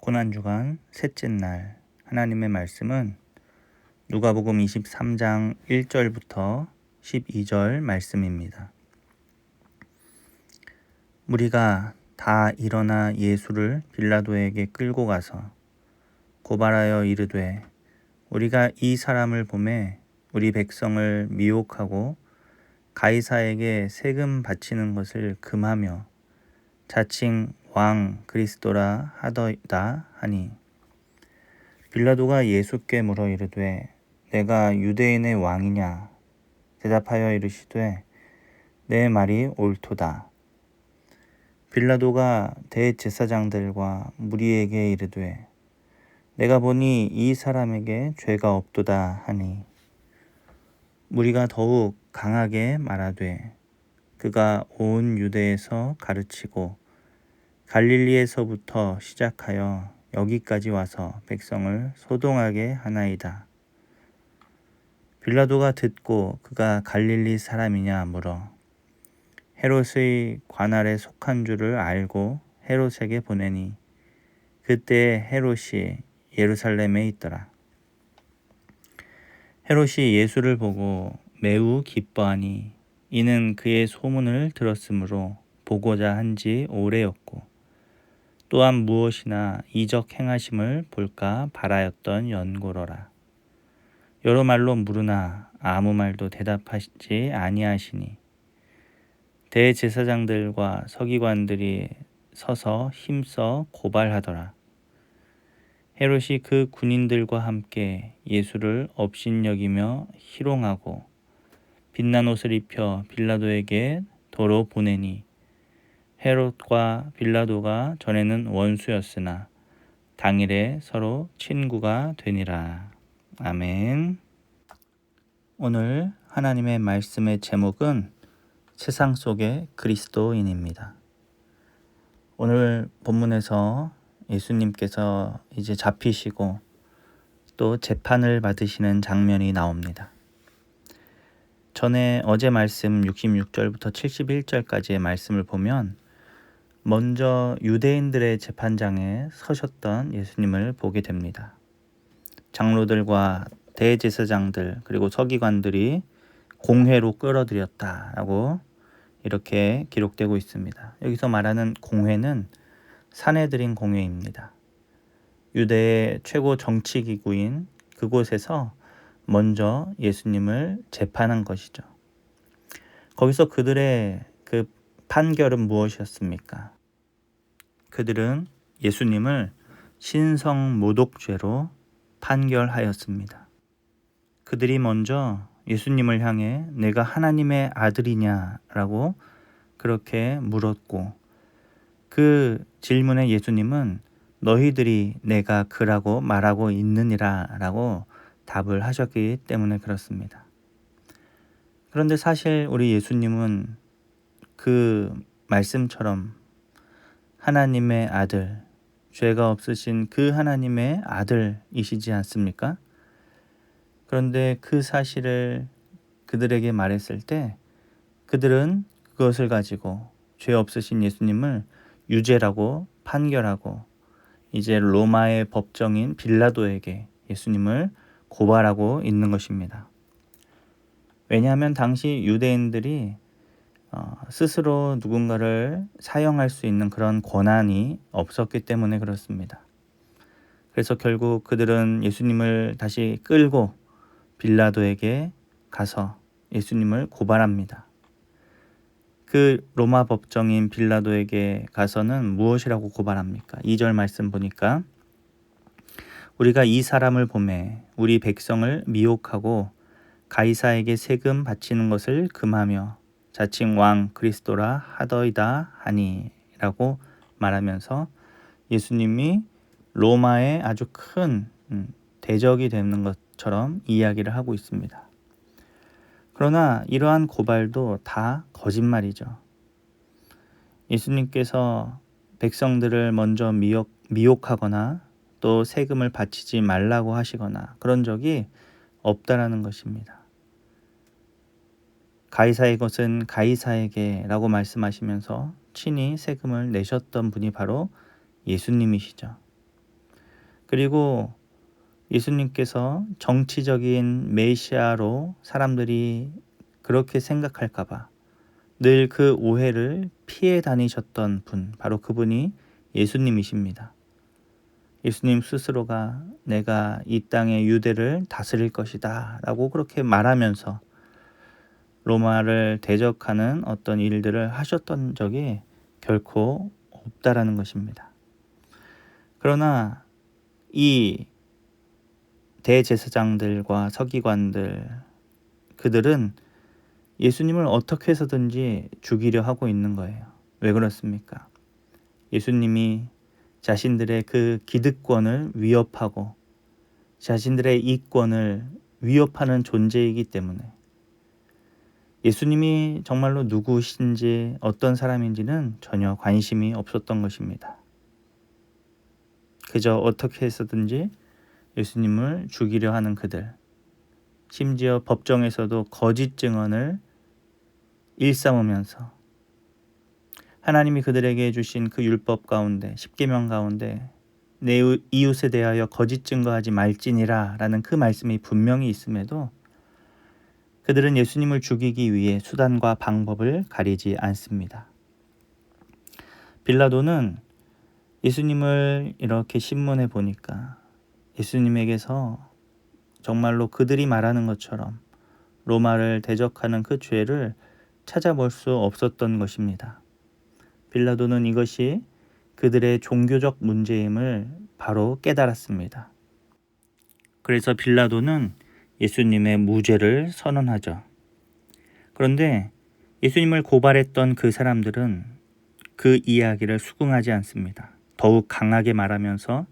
고난주간 셋째 날 하나님의 말씀은 누가복음 23장 1절부터 12절 말씀입니다. 무리가 다 일어나 예수를 빌라도에게 끌고 가서 고발하여 이르되 우리가 이 사람을 보매 우리 백성을 미혹하고 가이사에게 세금 바치는 것을 금하며 자칭 왕 그리스도라 하더이다 하니 빌라도가 예수께 물어 이르되 내가 유대인의 왕이냐 대답하여 이르시되 내 말이 옳도다. 빌라도가 대제사장들과 무리에게 이르되 내가 보니 이 사람에게 죄가 없도다 하니 무리가 더욱 강하게 말하되 그가 온 유대에서 가르치고 갈릴리에서부터 시작하여 여기까지 와서 백성을 소동하게 하나이다. 빌라도가 듣고 그가 갈릴리 사람이냐 물어 헤롯의 관할에 속한 줄을 알고 헤롯에게 보내니 그때 헤롯이 예루살렘에 있더라. 헤롯이 예수를 보고 매우 기뻐하니 이는 그의 소문을 들었으므로 보고자 한지 오래였고 또한 무엇이나 이적 행하심을 볼까 바라였던 연고로라. 여러 말로 물으나 아무 말도 대답하지 아니하시니 대제사장들과 서기관들이 서서 힘써 고발하더라. 헤롯이 그 군인들과 함께 예수를 업신여기며 희롱하고 빛난 옷을 입혀 빌라도에게 도로 보내니 헤롯과 빌라도가 전에는 원수였으나 당일에 서로 친구가 되니라. 아멘. 오늘 하나님의 말씀의 제목은 세상 속의 그리스도인입니다. 오늘 본문에서 예수님께서 이제 잡히시고 또 재판을 받으시는 장면이 나옵니다. 전에 어제 말씀 66절부터 71절까지의 말씀을 보면 먼저 유대인들의 재판장에 서셨던 예수님을 보게 됩니다. 장로들과 대제사장들 그리고 서기관들이 공회로 끌어들였다라고 이렇게 기록되고 있습니다. 여기서 말하는 공회는 산헤드린 공회입니다. 유대의 최고 정치기구인 그곳에서 먼저 예수님을 재판한 것이죠. 거기서 그들의 그 판결은 무엇이었습니까? 그들은 예수님을 신성모독죄로 판결하였습니다. 그들이 먼저 예수님을 향해 내가 하나님의 아들이냐라고 그렇게 물었고 그 질문에 예수님은 너희들이 내가 그라고 말하고 있느니라 라고 답을 하셨기 때문에 그렇습니다. 그런데 사실 우리 예수님은 그 말씀처럼 하나님의 아들, 죄가 없으신 그 하나님의 아들이시지 않습니까? 그런데 그 사실을 그들에게 말했을 때 그들은 그것을 가지고 죄 없으신 예수님을 유죄라고 판결하고 이제 로마의 법정인 빌라도에게 예수님을 고발하고 있는 것입니다. 왜냐하면 당시 유대인들이 스스로 누군가를 사형할 수 있는 그런 권한이 없었기 때문에 그렇습니다. 그래서 결국 그들은 예수님을 다시 끌고 빌라도에게 가서 예수님을 고발합니다. 그 로마 법정인 빌라도에게 가서는 무엇이라고 고발합니까? 2절 말씀 보니까 우리가 이 사람을 보매 우리 백성을 미혹하고 가이사에게 세금 바치는 것을 금하며 자칭 왕 그리스도라 하더이다 하니 라고 말하면서 예수님이 로마의 아주 큰 대적이 되는 것처럼 이야기를 하고 있습니다. 그러나 이러한 고발도 다 거짓말이죠. 예수님께서 백성들을 먼저 미혹하거나 또 세금을 바치지 말라고 하시거나 그런 적이 없다라는 것입니다. 가이사의 것은 가이사에게 라고 말씀하시면서 친히 세금을 내셨던 분이 바로 예수님이시죠. 그리고 예수님께서 정치적인 메시아로 사람들이 그렇게 생각할까 봐 늘 그 오해를 피해 다니셨던 분, 바로 그분이 예수님이십니다. 예수님 스스로가 내가 이 땅의 유대를 다스릴 것이다 라고 그렇게 말하면서 로마를 대적하는 어떤 일들을 하셨던 적이 결코 없다라는 것입니다. 그러나 이 대제사장들과 서기관들, 그들은 예수님을 어떻게 해서든지 죽이려 하고 있는 거예요. 왜 그렇습니까? 예수님이 자신들의 그 기득권을 위협하고 자신들의 이권을 위협하는 존재이기 때문에 예수님이 정말로 누구신지 어떤 사람인지는 전혀 관심이 없었던 것입니다. 그저 어떻게 해서든지 예수님을 죽이려 하는 그들, 심지어 법정에서도 거짓 증언을 일삼으면서 하나님이 그들에게 주신 그 율법 가운데, 십계명 가운데 내 이웃에 대하여 거짓 증거하지 말지니라 라는 그 말씀이 분명히 있음에도 그들은 예수님을 죽이기 위해 수단과 방법을 가리지 않습니다. 빌라도는 예수님을 이렇게 신문해 보니까 예수님에게서 정말로 그들이 말하는 것처럼 로마를 대적하는 그 죄를 찾아볼 수 없었던 것입니다. 빌라도는 이것이 그들의 종교적 문제임을 바로 깨달았습니다. 그래서 빌라도는 예수님의 무죄를 선언하죠. 그런데 예수님을 고발했던 그 사람들은 그 이야기를 수긍하지 않습니다. 더욱 강하게 말하면서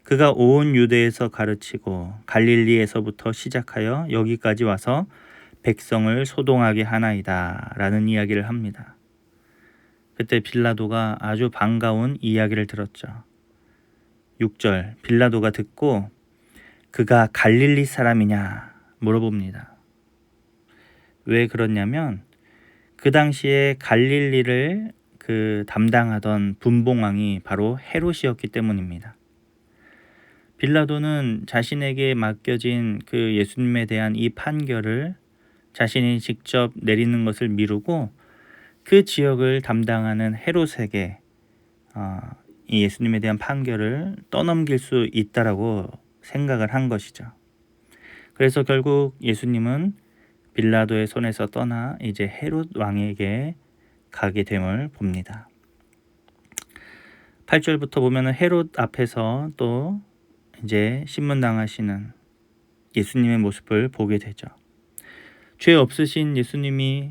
그가 온 유대에서 가르치고 갈릴리에서부터 시작하여 여기까지 와서 백성을 소동하게 하나이다 라는 이야기를 합니다. 그때 빌라도가 아주 반가운 이야기를 들었죠. 6절, 빌라도가 듣고 그가 갈릴리 사람이냐 물어봅니다. 왜 그러냐면 그 당시에 갈릴리를 담당하던 분봉왕이 바로 헤롯이었기 때문입니다. 빌라도는 자신에게 맡겨진 그 예수님에 대한 이 판결을 자신이 직접 내리는 것을 미루고 그 지역을 담당하는 헤롯에게 이 예수님에 대한 판결을 떠넘길 수 있다라고 생각을 한 것이죠. 그래서 결국 예수님은 빌라도의 손에서 떠나 이제 헤롯 왕에게 가게 됨을 봅니다. 8절부터 보면은 헤롯 앞에서 또 이제 신문당하시는 예수님의 모습을 보게 되죠. 죄 없으신 예수님이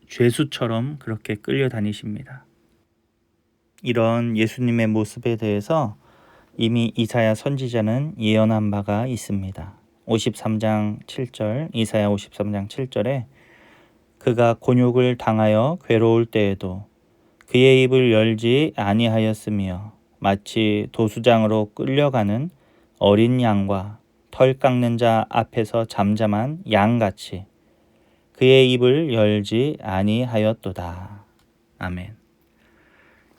죄수처럼 그렇게 끌려다니십니다. 이런 예수님의 모습에 대해서 이미 이사야 선지자는 예언한 바가 있습니다. 53장 7절, 이사야 53장 7절에 그가 곤욕을 당하여 괴로울 때에도 그의 입을 열지 아니하였으며 마치 도수장으로 끌려가는 어린 양과 털 깎는 자 앞에서 잠잠한 양같이 그의 입을 열지 아니하였도다. 아멘.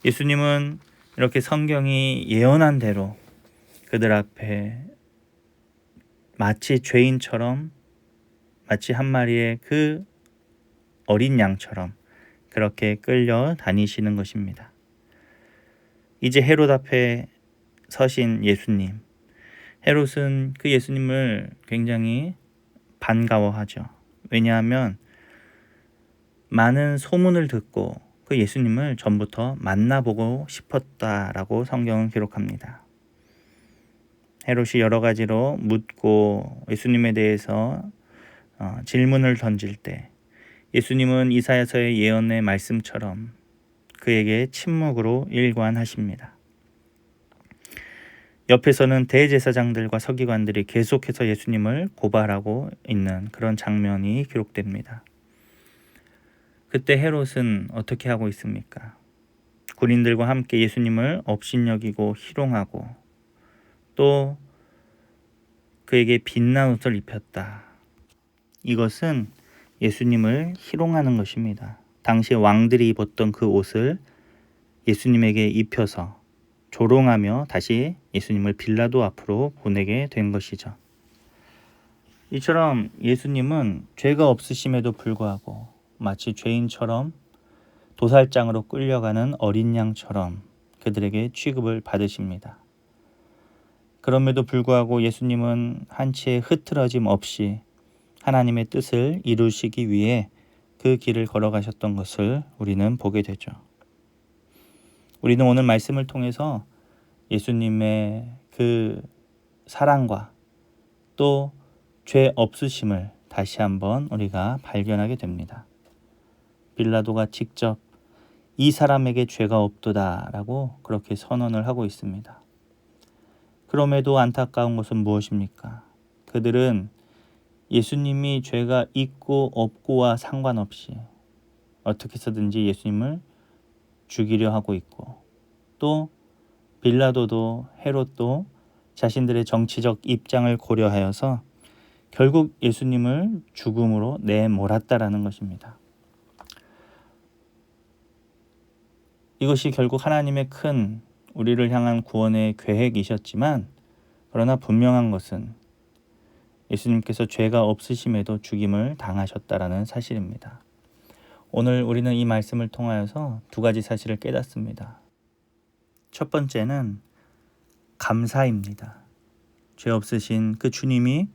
예수님은 이렇게 성경이 예언한 대로 그들 앞에 마치 죄인처럼, 마치 한 마리의 그 어린 양처럼 그렇게 끌려 다니시는 것입니다. 이제 헤롯 앞에 서신 예수님. 헤롯은 그 예수님을 굉장히 반가워하죠. 왜냐하면 많은 소문을 듣고 그 예수님을 전부터 만나보고 싶었다라고 성경은 기록합니다. 헤롯이 여러 가지로 묻고 예수님에 대해서 질문을 던질 때 예수님은 이사야서의 예언의 말씀처럼 그에게 침묵으로 일관하십니다. 옆에서는 대제사장들과 서기관들이 계속해서 예수님을 고발하고 있는 그런 장면이 기록됩니다. 그때 헤롯은 어떻게 하고 있습니까? 군인들과 함께 예수님을 업신여기고 희롱하고 또 그에게 빛난 옷을 입혔다. 이것은 예수님을 희롱하는 것입니다. 당시 왕들이 입었던 그 옷을 예수님에게 입혀서 조롱하며 다시 예수님을 빌라도 앞으로 보내게 된 것이죠. 이처럼 예수님은 죄가 없으심에도 불구하고 마치 죄인처럼 도살장으로 끌려가는 어린 양처럼 그들에게 취급을 받으십니다. 그럼에도 불구하고 예수님은 한치의 흐트러짐 없이 하나님의 뜻을 이루시기 위해 그 길을 걸어가셨던 것을 우리는 보게 되죠. 우리는 오늘 말씀을 통해서 예수님의 그 사랑과 또 죄 없으심을 다시 한번 우리가 발견하게 됩니다. 빌라도가 직접 이 사람에게 죄가 없도다라고 그렇게 선언을 하고 있습니다. 그럼에도 안타까운 것은 무엇입니까? 그들은 예수님이 죄가 있고 없고와 상관없이 어떻게 해서든지 예수님을 죽이려 하고 있고, 또 빌라도도 헤롯도 자신들의 정치적 입장을 고려하여서 결국 예수님을 죽음으로 내몰았다라는 것입니다. 이것이 결국 하나님의 큰 우리를 향한 구원의 계획이셨지만, 그러나 분명한 것은 예수님께서 죄가 없으심에도 죽임을 당하셨다라는 사실입니다. 오늘 우리는 이 말씀을 통하여서 두 가지 사실을 깨닫습니다. 첫 번째는 감사입니다. 죄 없으신 그 주님이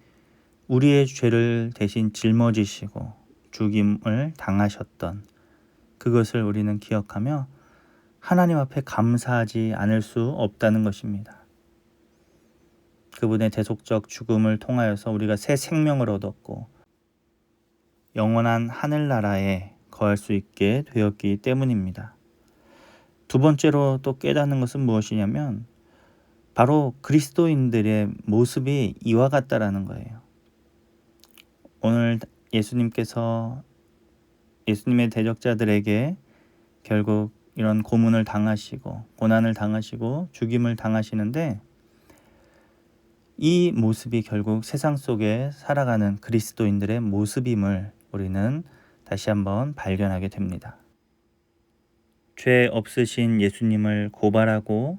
우리의 죄를 대신 짊어지시고 죽임을 당하셨던 그것을 우리는 기억하며 하나님 앞에 감사하지 않을 수 없다는 것입니다. 그분의 대속적 죽음을 통하여서 우리가 새 생명을 얻었고 영원한 하늘나라에 거할 수 있게 되었기 때문입니다. 두 번째로 또 깨닫는 것은 무엇이냐면 바로 그리스도인들의 모습이 이와 같다라는 거예요. 오늘 예수님께서 예수님의 대적자들에게 결국 이런 고문을 당하시고 고난을 당하시고 죽임을 당하시는데, 이 모습이 결국 세상 속에 살아가는 그리스도인들의 모습임을 우리는 다시 한번 발견하게 됩니다. 죄 없으신 예수님을 고발하고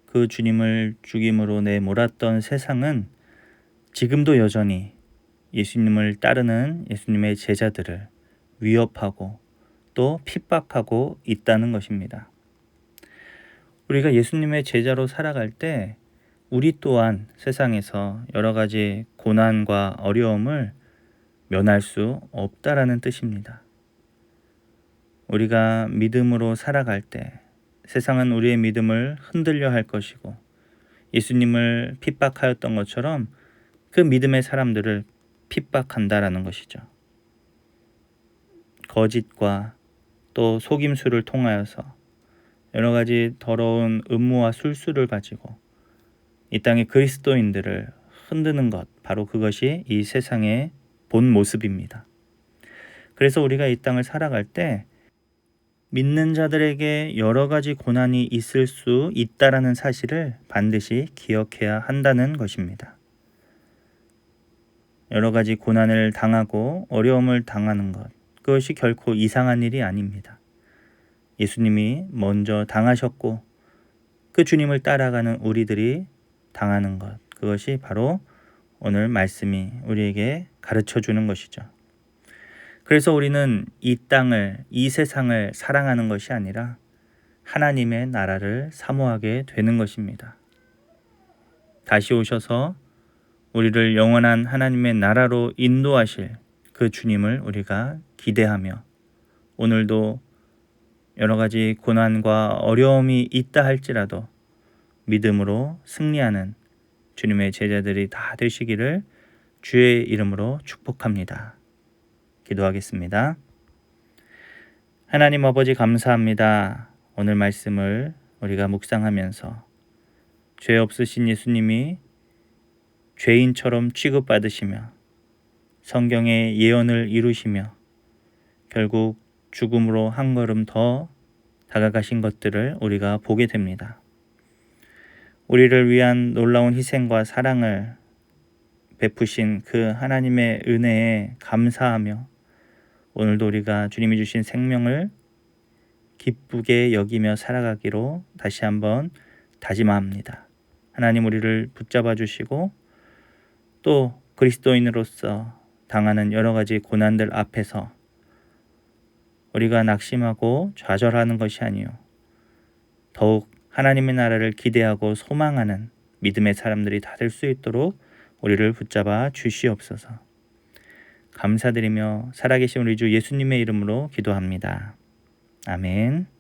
그 주님을 죽임으로 내몰았던 세상은 지금도 여전히 예수님을 따르는 예수님의 제자들을 위협하고 또 핍박하고 있다는 것입니다. 우리가 예수님의 제자로 살아갈 때 우리 또한 세상에서 여러 가지 고난과 어려움을 면할 수 없다라는 뜻입니다. 우리가 믿음으로 살아갈 때 세상은 우리의 믿음을 흔들려 할 것이고, 예수님을 핍박하였던 것처럼 그 믿음의 사람들을 핍박한다라는 것이죠. 거짓과 또 속임수를 통하여서 여러 가지 더러운 음모와 술수를 가지고 이 땅의 그리스도인들을 흔드는 것, 바로 그것이 이 세상의 본 모습입니다. 그래서 우리가 이 땅을 살아갈 때 믿는 자들에게 여러 가지 고난이 있을 수 있다라는 사실을 반드시 기억해야 한다는 것입니다. 여러 가지 고난을 당하고 어려움을 당하는 것, 그것이 결코 이상한 일이 아닙니다. 예수님이 먼저 당하셨고 그 주님을 따라가는 우리들이 당하는 것, 그것이 바로 오늘 말씀이 우리에게 가르쳐 주는 것이죠. 그래서 우리는 이 땅을, 이 세상을 사랑하는 것이 아니라 하나님의 나라를 사모하게 되는 것입니다. 다시 오셔서 우리를 영원한 하나님의 나라로 인도하실 그 주님을 우리가 기대하며, 오늘도 여러 가지 고난과 어려움이 있다 할지라도 믿음으로 승리하는 주님의 제자들이 다 되시기를 주의 이름으로 축복합니다. 기도하겠습니다. 하나님 아버지, 감사합니다. 오늘 말씀을 우리가 묵상하면서 죄 없으신 예수님이 죄인처럼 취급받으시며 성경의 예언을 이루시며 결국 죽음으로 한 걸음 더 다가가신 것들을 우리가 보게 됩니다. 우리를 위한 놀라운 희생과 사랑을 베푸신 그 하나님의 은혜에 감사하며 오늘도 우리가 주님이 주신 생명을 기쁘게 여기며 살아가기로 다시 한번 다짐합니다. 하나님 우리를 붙잡아 주시고 또 그리스도인으로서 당하는 여러 가지 고난들 앞에서 우리가 낙심하고 좌절하는 것이 아니요 더욱 하나님의 나라를 기대하고 소망하는 믿음의 사람들이 다 될 수 있도록 우리를 붙잡아 주시옵소서. 감사드리며 살아계신 우리 주 예수님의 이름으로 기도합니다. 아멘.